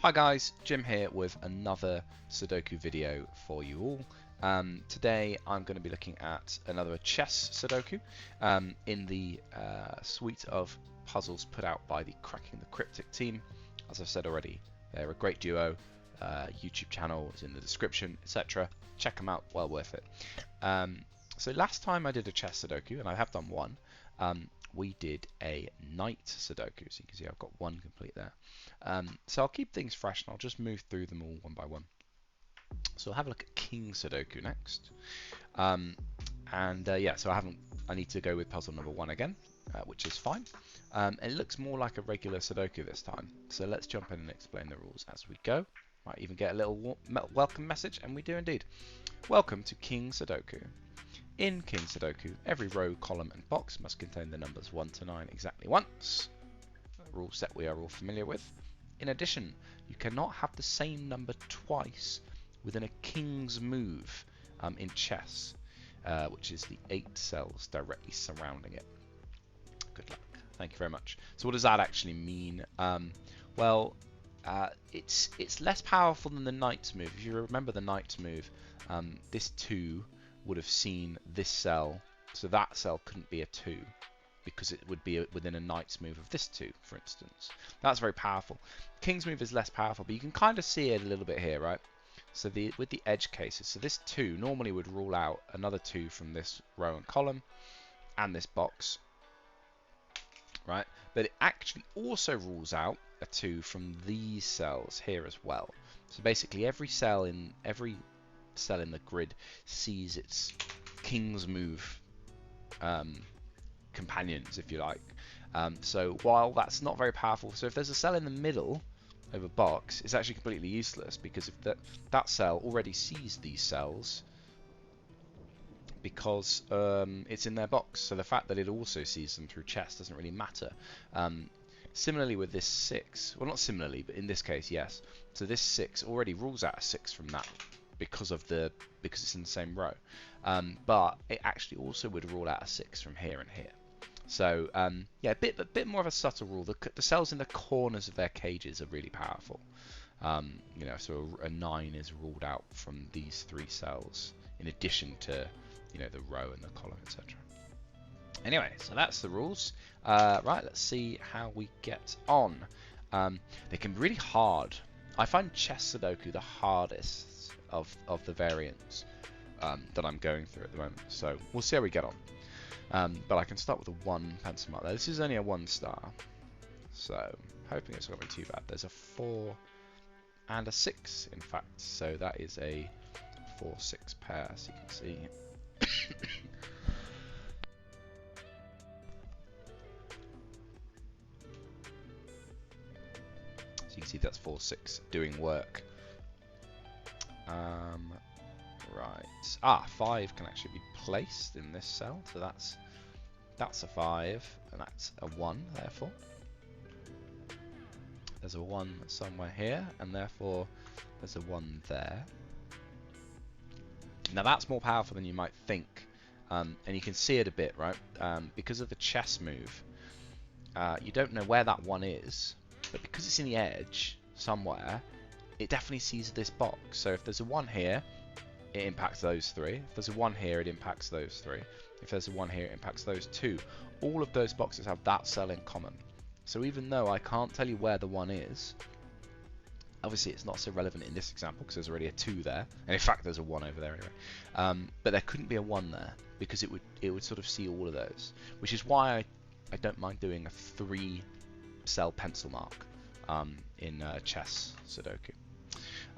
Hi guys, Jim here with another Sudoku video for you all. Today I'm going to be looking at another chess Sudoku in the suite of puzzles put out by the Cracking the Cryptic team. As I've said already, they're a great duo. YouTube channel is in the description, etc. Check them out, well worth it. So last time I did a chess Sudoku, and I have done one, we did a knight Sudoku, so you can see I've got one complete there. So I'll keep things fresh and I'll just move through them all one by one. So we'll have a look at king Sudoku next. Yeah, so I need to go with puzzle number one again, which is fine. And it looks more like a regular Sudoku this time. So let's jump in and explain the rules as we go. Might even get a little welcome message, and we do indeed. Welcome to King Sudoku. In King Sudoku, every row, column and box must contain the numbers 1 to 9 exactly once. A rule set we are all familiar with. In addition, you cannot have the same number twice within a king's move in chess, which is the 8 cells directly surrounding it. Good luck. Thank you very much. So what does that actually mean? It's less powerful than the knight's move. If you remember the knight's move, this 2 would have seen this cell, so that cell couldn't be a 2 because it would be within a knight's move of this 2, for instance. That's very powerful. King's move is less powerful, but you can kind of see it a little bit here, right? So with the edge cases, so this 2 normally would rule out another 2 from this row and column and this box, right? But it actually also rules out a 2 from these cells here as well. So basically every cell in the grid sees its king's move companions, if you like. So while that's not very powerful, so if there's a cell in the middle of a box, it's actually completely useless, because if that cell already sees these cells because it's in their box. So the fact that it also sees them through chess doesn't really matter. Similarly with this 6, well, not similarly, but in this case, yes. So this 6 already rules out a 6 from that because it's in the same row. But it actually also would rule out a 6 from here and here. So yeah, a bit more of a subtle rule. The cells in the corners of their cages are really powerful. So a 9 is ruled out from these 3 cells, in addition to the row and the column, etc. Anyway, so that's the rules. Right, let's see how we get on. They can be really hard. I find chess Sudoku the hardest of the variants that I'm going through at the moment. So we'll see how we get on. But I can start with a 1 pencil mark there. This is only a 1 star, so hoping it's not going to be too bad. There's a 4 and a 6, in fact. So that is a 4-6 pair, as you can see. So you can see that's 4-6 doing work. Right. 5 can actually be placed in this cell, so that's a 5, and that's a 1, therefore. There's a 1 somewhere here, and therefore there's a 1 there. Now that's more powerful than you might think, and you can see it a bit, right? Because of the chess move, you don't know where that 1 is, but because it's in the edge somewhere, it definitely sees this box. So if there's a 1 here, it impacts those 3. If there's a 1 here, it impacts those 3. If there's a 1 here, it impacts those 2. All of those boxes have that cell in common. So even though I can't tell you where the 1 is, obviously it's not so relevant in this example because there's already a 2 there, and in fact there's a 1 over there anyway. But there couldn't be a 1 there because it would sort of see all of those, which is why I don't mind doing a 3 cell pencil mark in chess Sudoku.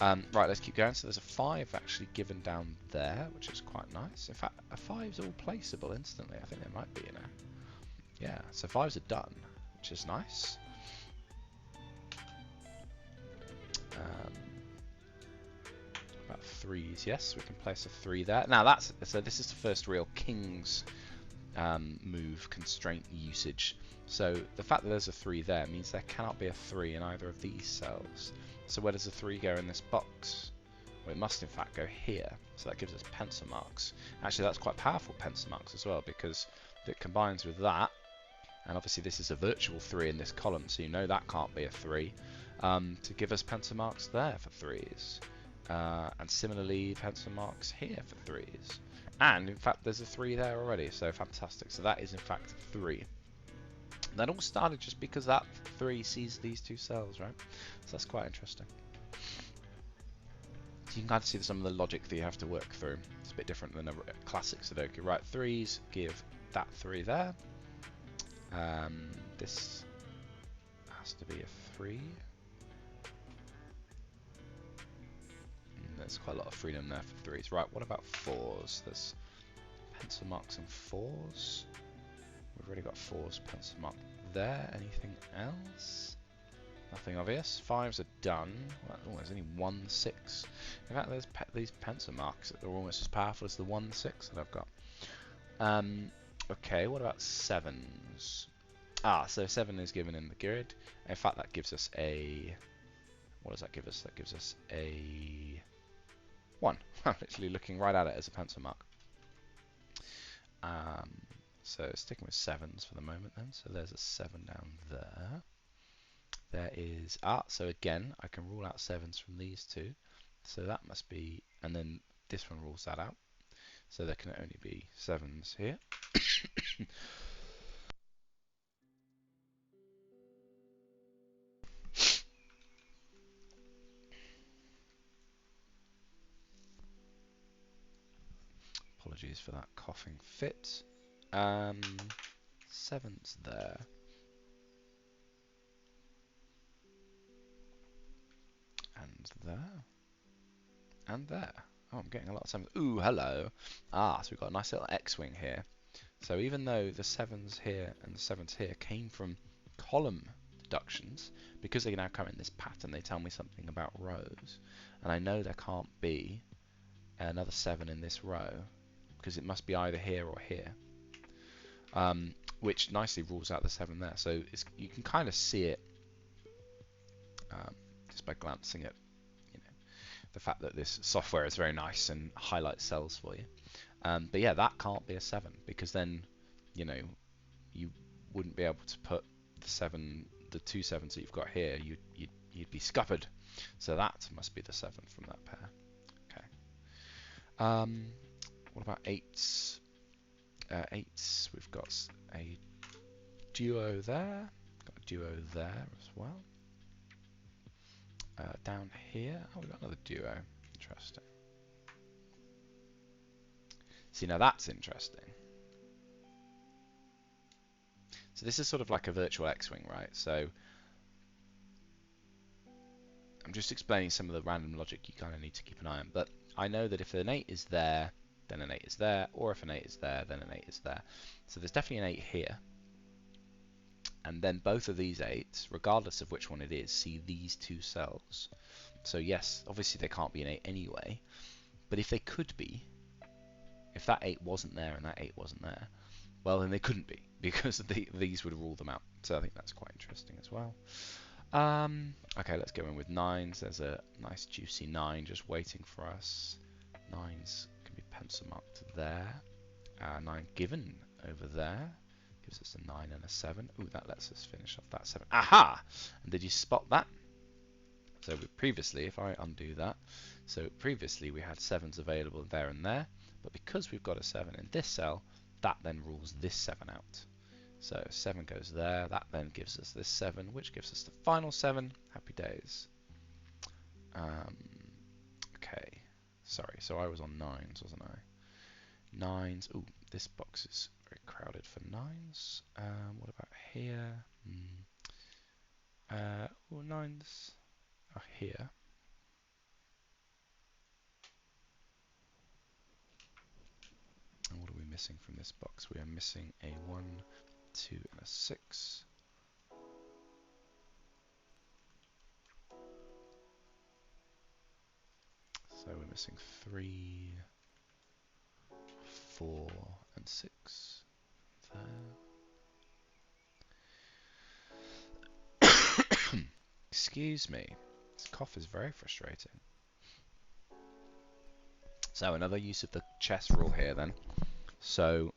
Right, let's keep going. So there's a 5 actually given down there, which is quite nice. In fact, a 5's all placeable instantly. I think they might be, Yeah, so 5's are done, which is nice. About 3's, yes, we can place a 3 there. Now this is the first real king's move constraint usage. So the fact that there's a 3 there means there cannot be a 3 in either of these cells. So where does the 3 go in this box? Well, it must in fact go here. So that gives us pencil marks. Actually, that's quite powerful pencil marks as well, because it combines with that. And obviously this is a virtual 3 in this column, so you know that can't be a 3. to give us pencil marks there for 3s. And similarly, pencil marks here for 3s. And in fact, there's a 3 there already, so fantastic. So that is in fact 3. That all started just because that 3 sees these 2 cells, right? So that's quite interesting. So you can kind of see some of the logic that you have to work through. It's a bit different than a classic Sudoku, right? 3s give that 3 there. This has to be a 3. There's quite a lot of freedom there for 3s. Right, what about 4s? There's pencil marks and 4s. We've already got 4s pencil marked there. Anything else? Nothing obvious. 5s are done. Well, oh, there's only 1 6. In fact, there's these pencil marks that are almost as powerful as the 1 6 that I've got. Okay, what about 7s? So 7 is given in the grid. In fact, that gives us a... What does that give us? That gives us a 1. I'm literally looking right at it as a pencil mark. So sticking with 7s for the moment then. So there's a 7 down there. There is... so again, I can rule out 7s from these 2. So that must be... And then this one rules that out. So there can only be 7s here. Apologies for that coughing fit. 7's there. And there. And there. Oh, I'm getting a lot of 7s. Ooh, hello. So we've got a nice little X-wing here. So even though the 7s here and the 7s here came from column deductions, because they now come in this pattern, they tell me something about rows. And I know there can't be another 7 in this row, because it must be either here or here. Which nicely rules out the 7 there. So you can kind of see it just by glancing at the fact that this software is very nice and highlights cells for you. But yeah, that can't be a 7, because then you wouldn't be able to put the 2 7s that you've got here. You'd be scuppered. So that must be the 7 from that pair. Okay. What about 8s? 8s, we've got a duo there. Got a duo there as well. Down here, we've got another duo. Interesting. See, now that's interesting. So this is sort of like a virtual X-wing, right? So I'm just explaining some of the random logic you kind of need to keep an eye on. But I know that if an 8 is there, then an 8 is there, or if an 8 is there, then an 8 is there. So there's definitely an 8 here. And then both of these 8s, regardless of which one it is, see these 2 cells. So yes, obviously they can't be an 8 anyway, but if they could be, if that 8 wasn't there and that 8 wasn't there, well then they couldn't be, because these would rule them out. So I think that's quite interesting as well. Okay, let's go in with 9s. There's a nice juicy 9 just waiting for us. 9s can be pencil marked there. 9 given over there. Gives us a 9 and a 7. Ooh, that lets us finish off that 7. Aha! And did you spot that? So previously, if I undo that, so previously we had 7s available there and there, but because we've got a 7 in this cell, that then rules this 7 out. So 7 goes there, that then gives us this 7, which gives us the final 7. Happy days. Okay, sorry, so I was on 9s, wasn't I? 9s, ooh, this box is very crowded for 9s. What about here? 9s are here. And what are we missing from this box? We are missing a 1, 2, and a 6. So we're missing 3, 4, and 6 there. Excuse me. This cough is very frustrating. So another use of the chess rule here then. So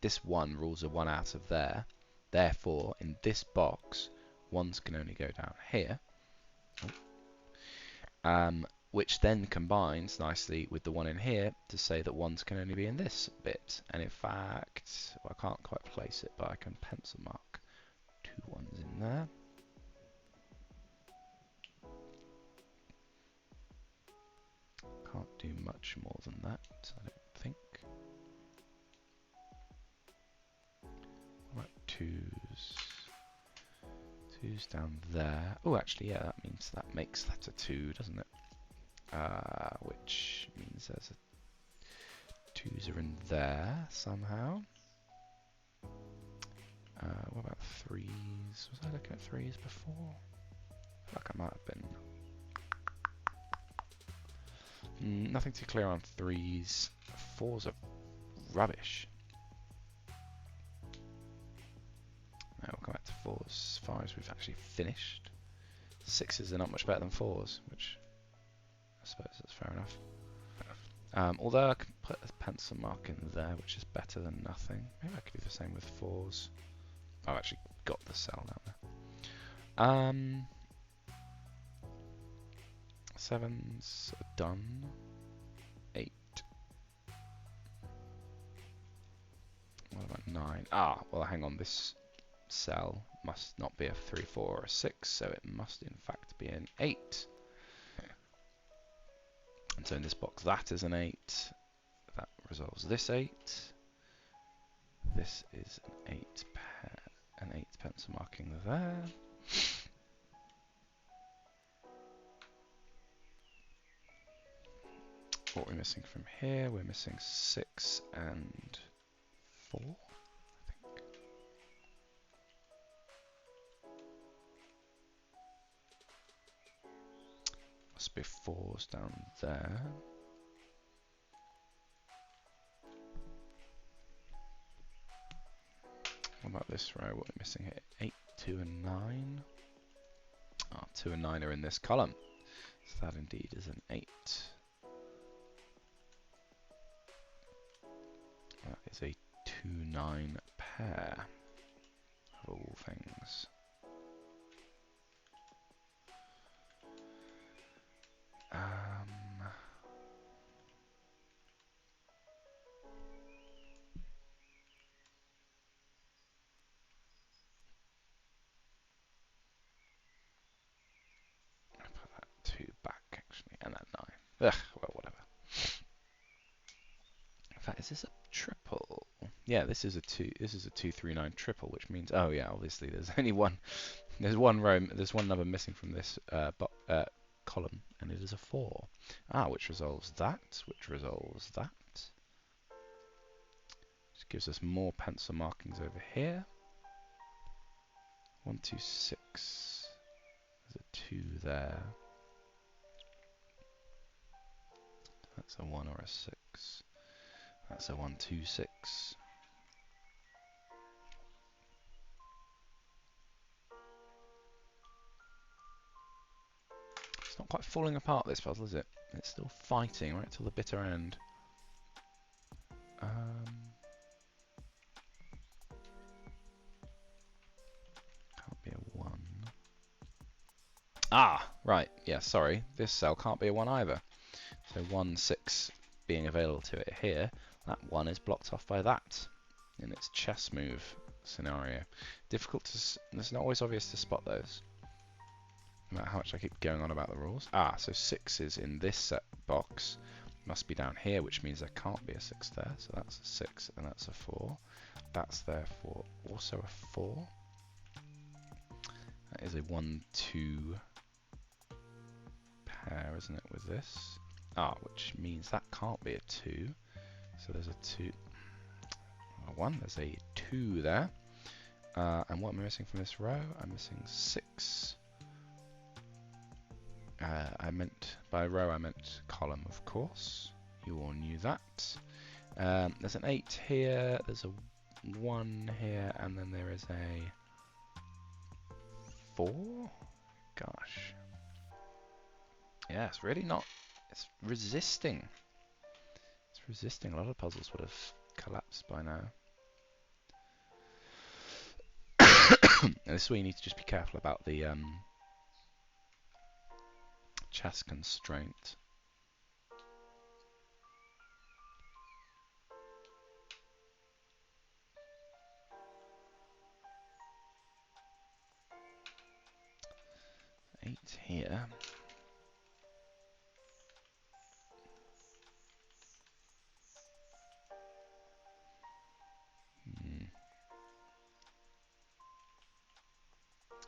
this 1 rules a 1 out of there. Therefore, in this box, 1s can only go down here. which then combines nicely with the one in here to say that ones can only be in this bit. And in fact, well, I can't quite place it, but I can pencil mark 2 ones in there. Can't do much more than that, I don't think. What about 2s? 2's down there. Oh, actually, yeah, that means that makes that a 2, doesn't it? Which means there's a 2's are in there somehow. What about 3's? Was I looking at 3's before? I feel like I might have been. Nothing too clear on 3's. 4's are rubbish. Now we'll come back to 4's. 5's we've actually finished. 6's are not much better than 4's, which I suppose that's fair enough. Although I can put a pencil mark in there, which is better than nothing. Maybe I could do the same with 4's. I've actually got the cell down there. 7's are done. 8. What about 9? Ah, well, hang on. This cell must not be a 3, 4, or a 6, so it must in fact be an 8. And so in this box, that is an 8. That resolves this 8. This is an 8 pair, an 8 pencil marking there. What we're missing from here, we're missing 6 and 4, I think. Must be 4's down there. What about this row? What we're missing here? 8, 2 and 9. Ah, 2 and 9 are in this column. So that indeed is an 8. That is a 2-9 pair of all things. I'll put that 2 back actually, and that 9. Ugh, well, whatever. In fact, is this a triple? Yeah, this is a 2. This is a 2, 3, 9 triple, which means, oh yeah, obviously there's only one. There's one row. There's one number missing from this column, and it is a 4. Ah, which resolves that. Which resolves that. Which gives us more pencil markings over here. 1, 2, 6. There's a 2 there. That's a 1 or a 6. That's a 1, 2, 6. It's not quite falling apart, this puzzle, is it? It's still fighting right till the bitter end. Can't be a 1. Ah, right. Yeah, sorry. This cell can't be a 1 either. So 1, 6 being available to it here, that 1 is blocked off by that in its chess move scenario. Difficult to... It's not always obvious to spot those. No matter how much I keep going on about the rules. Ah, so 6 is in this set box. Must be down here, which means there can't be a 6 there. So that's a 6 and that's a 4. That's therefore also a 4. That is a 1, 2 pair, isn't it, with this? Ah, which means that can't be a 2. So there's a 2. A 1, there's a 2 there. And what am I missing from this row? I'm missing 6. I meant, by row I meant column, of course. You all knew that. There's an 8 here, there's a 1 here, and then there is a 4? Gosh. Yeah, it's really not... It's resisting. It's resisting. A lot of puzzles would have collapsed by now. And this is where you need to just be careful about the chess constraint. Eight here.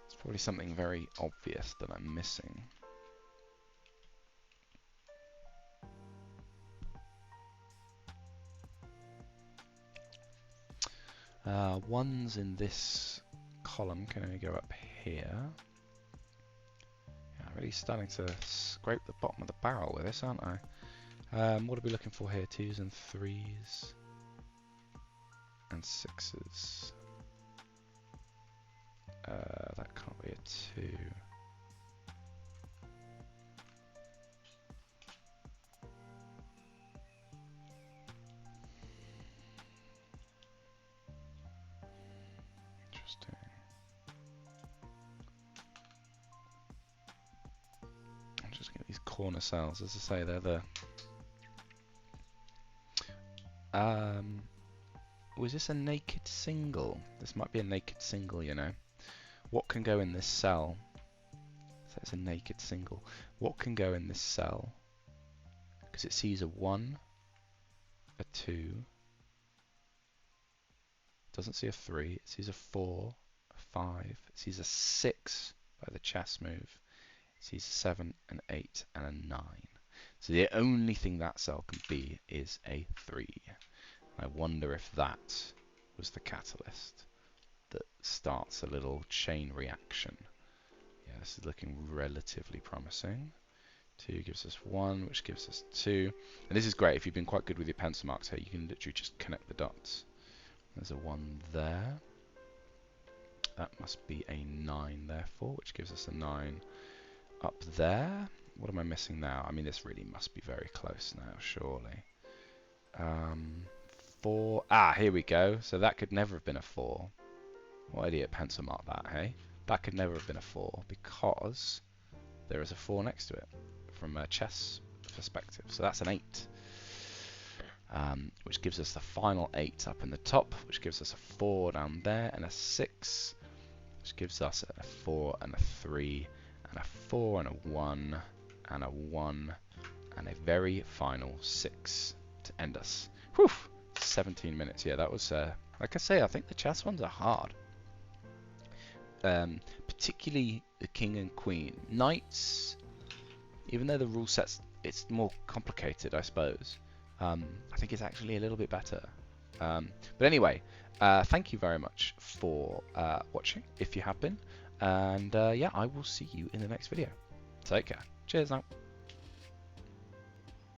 It's probably something very obvious that I'm missing. Ones in this column can only go up here. Yeah, really starting to scrape the bottom of the barrel with this, aren't I? What are we looking for here? 2s and 3s and 6s. That can't be a 2. Interesting. I'm just getting these corner cells. As I say, they're the... was this a naked single? This might be a naked single, you know. What can go in this cell? So it's a naked single. What can go in this cell? Because it sees a 1, a 2, doesn't see a 3, it sees a 4, a 5, it sees a 6 by the chess move, it sees a 7, an 8, and a 9. So the only thing that cell can be is a 3. I wonder if that was the catalyst that starts a little chain reaction. Yeah, this is looking relatively promising. 2 gives us 1, which gives us 2. And this is great. If you've been quite good with your pencil marks here, you can literally just connect the dots. There's a 1 there. That must be a 9, therefore, which gives us a 9 up there. What am I missing now? I mean, this really must be very close now, surely. 4. Ah, here we go. So that could never have been a 4. What idiot pencil mark that, hey? That could never have been a 4 because there is a 4 next to it from a chess perspective. So that's an 8, which gives us the final 8 up in the top, which gives us a 4 down there and a 6, which gives us a 4 and a 3 and a 4 and a 1 and a 1 and a very final 6 to end us. Whew! 17 minutes. Yeah, that was, like I say, I think the chess ones are hard. Particularly the king and queen. Knights, even though the rule sets, it's more complicated, I suppose. I think it's actually a little bit better. But anyway, thank you very much for watching, if you have been. And yeah, I will see you in the next video. Take care. Cheers now.